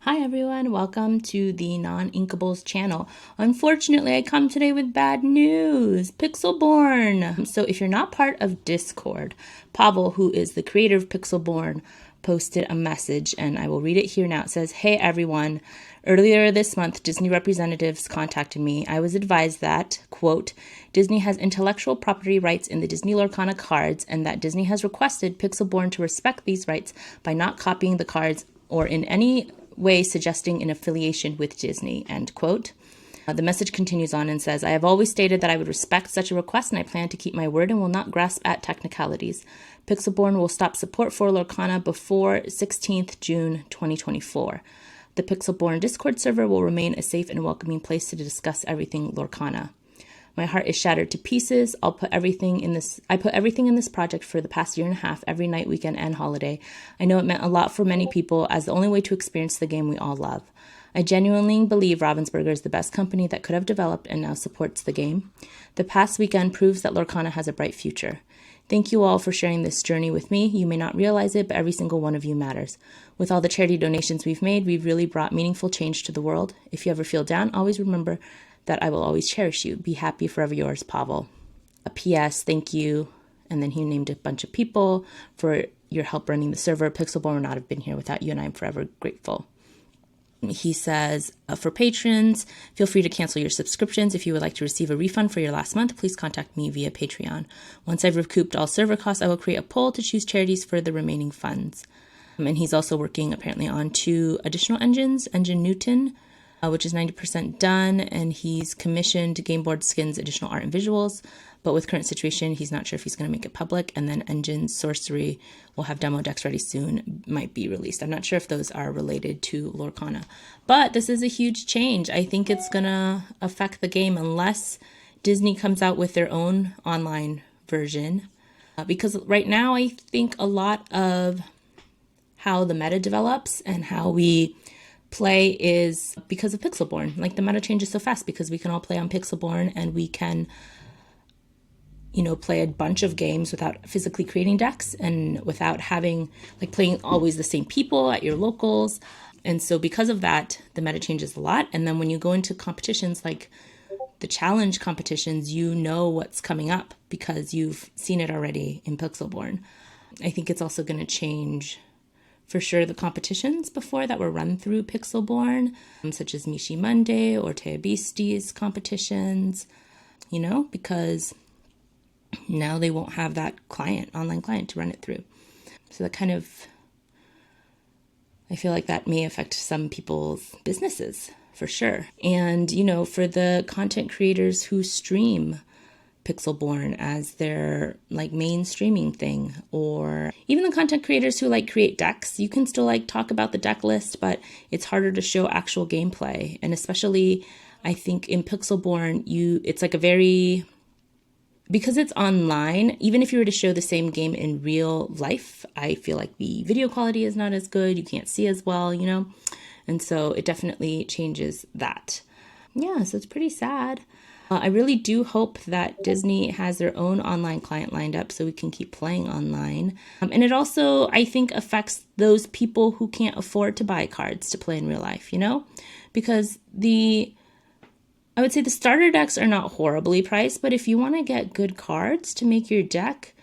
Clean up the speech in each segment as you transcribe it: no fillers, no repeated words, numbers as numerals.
Hi everyone, welcome to the Non-Inkables channel. Unfortunately, I come today with bad news. Pixelborn. So if you're not part of Discord, Pavel, who is the creator of Pixelborn, posted a message and I will read it here now. It says, "Hey everyone, earlier this month, Disney representatives contacted me. I was advised that, quote, Disney has intellectual property rights in the Disney Lorcana cards and that Disney has requested Pixelborn to respect these rights by not copying the cards or in any way suggesting an affiliation with Disney," end quote. The message continues on and says, "I have always stated that I would respect such a request and I plan to keep my word and will not grasp at technicalities. Pixelborn will stop support for Lorcana before 16th June 2024. The Pixelborn Discord server will remain a safe and welcoming place to discuss everything Lorcana. My heart is shattered to pieces. I put everything in this project for the past year and a half, every night, weekend, and holiday. I know it meant a lot for many people as the only way to experience the game we all love. I genuinely believe Ravensburger is the best company that could have developed and now supports the game. The past weekend proves that Lorcana has a bright future. Thank you all for sharing this journey with me. You may not realize it, but every single one of you matters. With all the charity donations we've made, we've really brought meaningful change to the world. If you ever feel down, always remember that I will always cherish you. Be happy, forever yours, Pavel. A P.S. Thank you." And then he named a bunch of people for your help running the server. Pixelborn would not have been here without you, and I'm forever grateful. He says, for patrons, feel free to cancel your subscriptions. If you would like to receive a refund for your last month, please contact me via Patreon. Once I've recouped all server costs, I will create a poll to choose charities for the remaining funds. And he's also working apparently on 2 additional engines, Engine Newton, which is 90% done, and he's commissioned Game Board Skins additional art and visuals, but with current situation, he's not sure if he's going to make it public, and then Engine Sorcery will have demo decks ready soon, might be released. I'm not sure if those are related to Lorcana, but this is a huge change. I think it's going to affect the game unless Disney comes out with their own online version, because right now I think a lot of how the meta develops and how we play is because of Pixelborn. Like, the meta changes so fast because we can all play on Pixelborn and we can, play a bunch of games without physically creating decks and without having, playing always the same people at your locals. And so because of that, the meta changes a lot. And then when you go into competitions like the challenge competitions, you know what's coming up because you've seen it already in Pixelborn. I think it's also going to change for sure the competitions before that were run through Pixelborn, such as Mishi Monday or Tea Beasties competitions, because now they won't have that online client to run it through. So that I feel like that may affect some people's businesses for sure. And, for the content creators who stream Pixelborn as their main streaming thing, or even the content creators who create decks, you can still talk about the deck list, but it's harder to show actual gameplay. And especially I think in Pixelborn, it's because it's online, even if you were to show the same game in real life, I feel like the video quality is not as good. You can't see as well, and so it definitely changes that. Yeah, so it's pretty sad. I really do hope that Disney has their own online client lined up so we can keep playing online. And it also, I think, affects those people who can't afford to buy cards to play in real life, because I would say the starter decks are not horribly priced, but if you want to get good cards to make your deck,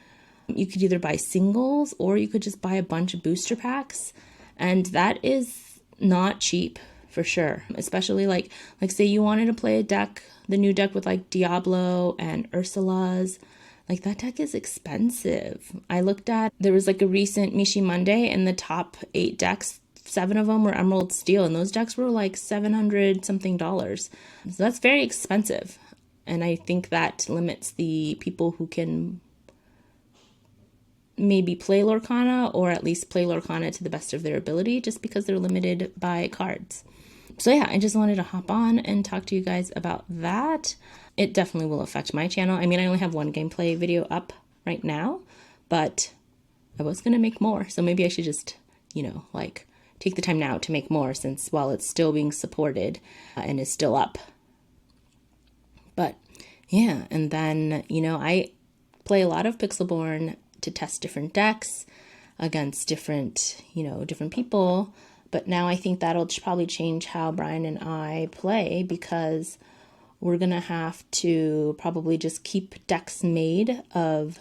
you could either buy singles or you could just buy a bunch of booster packs. And that is not cheap for sure, especially say you wanted to play the new deck with Diablo and Ursula's, that deck is expensive. I looked at, there was a recent Mishi Monday and the top 8 decks, 7 of them were Emerald Steel, and those decks were $700 something. So that's very expensive. And I think that limits the people who can maybe play Lorcana, or at least play Lorcana to the best of their ability, just because they're limited by cards. So yeah, I just wanted to hop on and talk to you guys about that. It definitely will affect my channel. I mean, I only have one gameplay video up right now, but I was going to make more. So maybe I should just, take the time now to make more, since while it's still being supported and is still up. But yeah, and then, I play a lot of Pixelborn to test different decks against different people. But now I think that'll probably change how Brian and I play, because we're going to have to probably just keep decks made of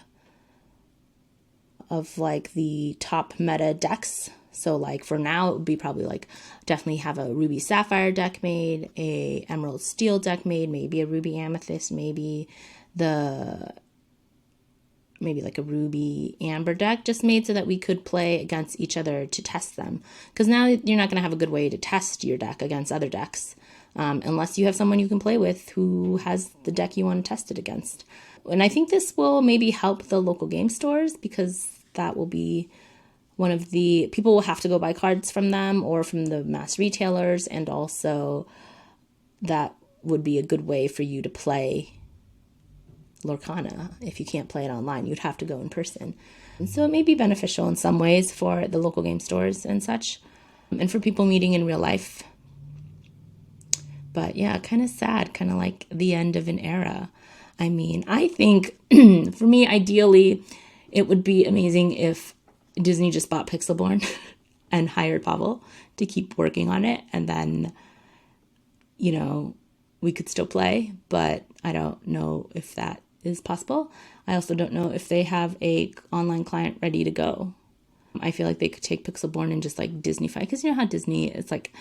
like the top meta decks. So like for now, it would be probably like definitely have a Ruby Sapphire deck made, a Emerald Steel deck made, maybe a Ruby Amethyst, maybe like a Ruby Amber deck just made so that we could play against each other to test them. Because now you're not going to have a good way to test your deck against other decks unless you have someone you can play with who has the deck you want to test it against. And I think this will maybe help the local game stores, because that will be one of the people will have to go buy cards from them or from the mass retailers, and also that would be a good way for you to play Lorcana. If you can't play it online, you'd have to go in person. And so it may be beneficial in some ways for the local game stores and such, and for people meeting in real life. But yeah, kind of sad, kind of like the end of an era. I mean, I think for me, ideally, it would be amazing if Disney just bought Pixelborn and hired Pavel to keep working on it, and then, you know, we could still play, but I don't know if that is possible. I also don't know if they have a online client ready to go. I feel like they could take Pixelborn and just like Disneyfy, because you know how Disney, it's like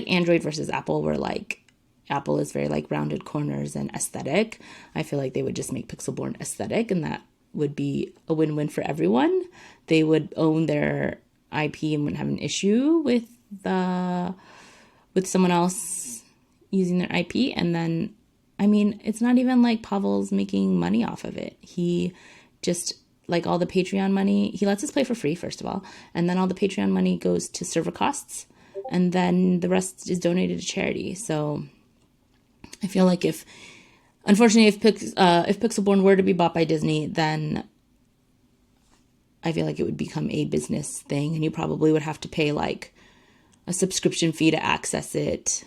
Android versus Apple, where like Apple is very like rounded corners and aesthetic. I feel like they would just make Pixelborn aesthetic, and that would be a win-win for everyone. They would own their IP and wouldn't have an issue with someone else using their IP. And then, I mean, it's not even like Pavel's making money off of it. He just, like, all the Patreon money, he lets us play for free, first of all, and then all the Patreon money goes to server costs, and then the rest is donated to charity. So I feel like unfortunately, if Pixelborn were to be bought by Disney, then I feel like it would become a business thing, and you probably would have to pay like a subscription fee to access it.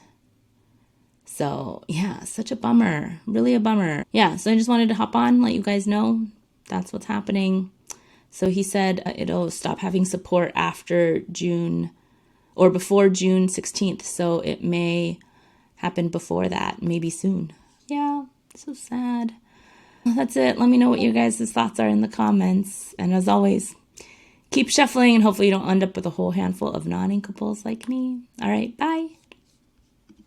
So yeah, such a bummer, really a bummer. Yeah, so I just wanted to hop on, let you guys know that's what's happening. So he said it'll stop having support after June or before June 16th. So it may happen before that, maybe soon. Yeah, so sad. That's it. Let me know what your guys' thoughts are in the comments. And as always, keep shuffling, and hopefully you don't end up with a whole handful of non-inkables like me. All right, bye.